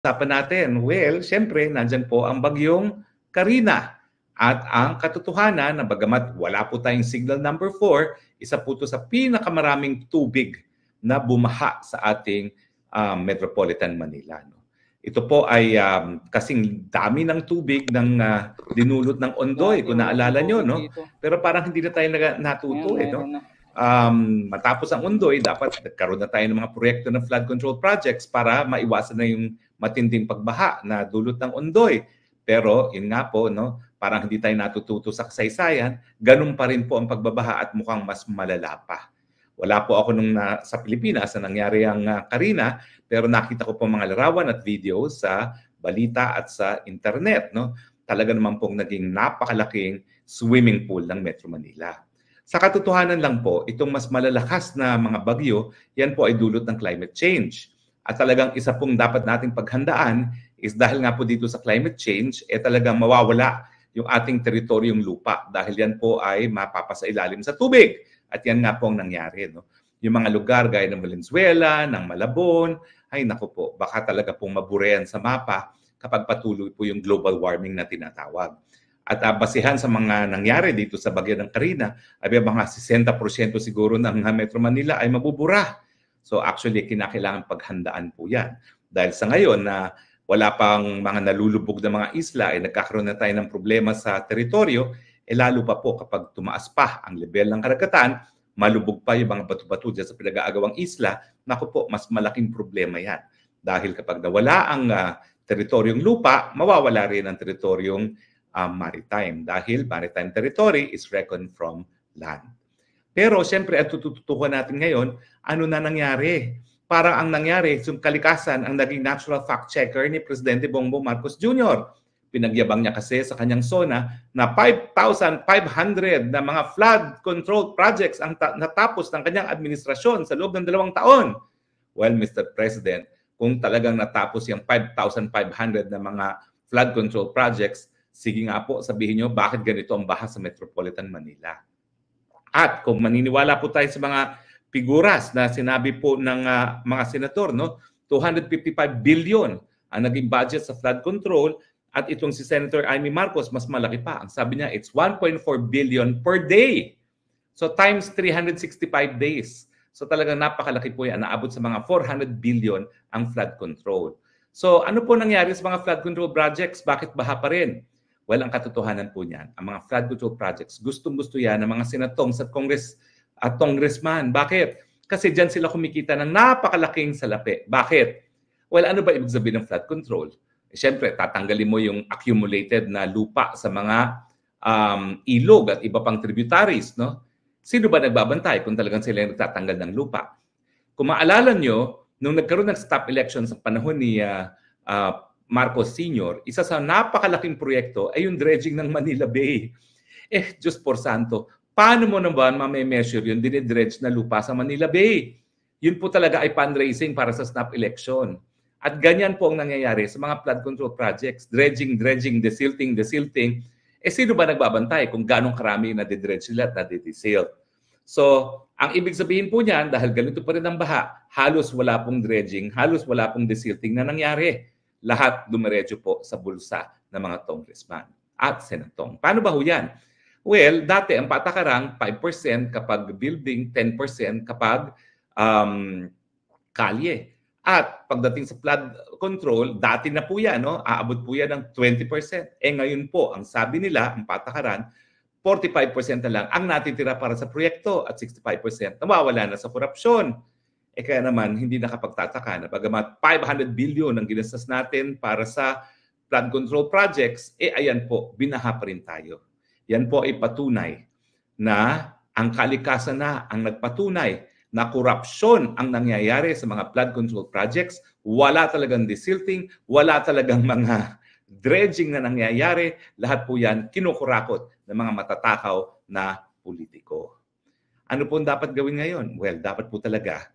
Usapan natin. Well, syempre, nandyan po ang bagyong Karina. At ang katotohanan na bagamat wala po tayong signal number 4, isa po ito sa pinakamaraming tubig na bumaha sa ating Metropolitan Manila. No? Ito po ay kasing dami ng tubig ng dinulot ng Ondoy, kung naalala nyo. No? Pero parang hindi na tayo natuto. No? Matapos ang Ondoy, dapat nagkaroon na tayo ng mga proyekto ng flood control projects para maiwasan na yung matinding pagbaha na dulot ng Ondoy. Pero yun nga po, no, parang hindi tayo natututo sa kasaysayan, ganun pa rin po ang pagbabaha at mukhang mas malala pa. Wala po ako nung sa Pilipinas na nangyari ang Karina, pero nakita ko po mga larawan at video sa balita at sa internet. No? Talaga naman pong naging napakalaking swimming pool ng Metro Manila. Sa katotohanan lang po, itong mas malalakas na mga bagyo, yan po ay dulot ng climate change. At talagang isa pong dapat nating paghandaan is dahil nga po dito sa climate change, talagang mawawala yung ating teritoryong lupa dahil yan po ay mapapasailalim sa tubig. At yan nga po ang nangyari. No? Yung mga lugar gaya ng Valenzuela, ng Malabon, ay naku po, baka talaga pong maburean sa mapa kapag patuloy po yung global warming na tinatawag. At basihan sa mga nangyari dito sa bagyo ng Karina, ay mga 60% siguro ng Metro Manila ay mabubura. So actually, kinakailangan paghandaan po yan. Dahil sa ngayon na wala pang mga nalulubog na mga isla, ay nagkakaroon na tayo ng problema sa teritoryo, lalo pa po kapag tumaas pa ang level ng karagatan, malubog pa yung mga bato-bato dyan sa pinag-aagawang isla, naku po, mas malaking problema yan. Dahil kapag nawala ang teritoryong lupa, mawawala rin ang teritoryong maritime. Dahil maritime territory is reckoned from land. Pero siyempre, at tututukan natin ngayon, ano na nangyari? Parang ang nangyari, yung kalikasan, ang naging natural fact checker ni Presidente Bongbong Marcos Jr. Pinagyabang niya kasi sa kanyang SONA na 5,500 na mga flood control projects ang natapos ng kanyang administrasyon sa loob ng 2 taon. Well, Mr. President, kung talagang natapos yung 5,500 na mga flood control projects, sige nga po, sabihin nyo, bakit ganito ang baha sa Metropolitan Manila? At kung maniniwala po tayo sa mga figuras na sinabi po ng mga senador, no, 255 billion ang naging budget sa flood control at itong si Senator Amy Marcos, mas malaki pa. Ang sabi niya, it's 1.4 billion per day. So times 365 days. So talagang napakalaki po yan. Naabot sa mga 400 billion ang flood control. So ano po nangyari sa mga flood control projects? Bakit baha pa rin? Well, ang katotohanan po niyan, ang mga flood control projects, gustong-gusto yan ng mga senatong sa Congress at congressman. Bakit? Kasi dyan sila kumikita ng napakalaking salapi. Bakit? Well, ano ba ibig sabihin ng flood control? Siyempre, tatanggalin mo yung accumulated na lupa sa mga ilog at iba pang tributaries. No? Sino ba nagbabantay kung talagang sila yung nagtatanggal ng lupa? Kung maalala nyo, nung nagkaroon ng stop election sa panahon ni Marcos Sr., isa sa napakalaking proyekto ay yung dredging ng Manila Bay. Diyos por santo, paano mo naman ma-measure yung dinidredge na lupa sa Manila Bay? Yun po talaga ay fundraising para sa snap election. At ganyan po ang nangyayari sa mga flood control projects. Dredging, desilting. Sino ba nagbabantay kung ganong karami na didredge sila at nadidesilt? So, ang ibig sabihin po niyan, dahil ganito pa rin ang baha, halos wala pong dredging, halos wala pong desilting na nangyari. Lahat dumiretso po sa bulsa ng mga congressman at senatong. Paano ba ho yan? Well, dati ang patakarang 5% kapag building, 10% kapag kalye. At pagdating sa flood control, dati na po yan, no? Aabot po yan ng 20%. Ngayon po, ang sabi nila, ang patakaran, 45% na lang ang natitira para sa proyekto at 65% nawawala na sa korupsyon. Kaya naman, hindi nakapagtataka na bagamat 500 billion ang ginastos natin para sa flood control projects, ayan po, binaha pa rin tayo. Yan po ay patunay na ang kalikasan na ang nagpatunay na korupsyon ang nangyayari sa mga flood control projects, wala talagang desilting, wala talagang mga dredging na nangyayari, lahat po yan kinukurakot ng mga matatakaw na politiko. Ano po dapat gawin ngayon? Well, dapat po talaga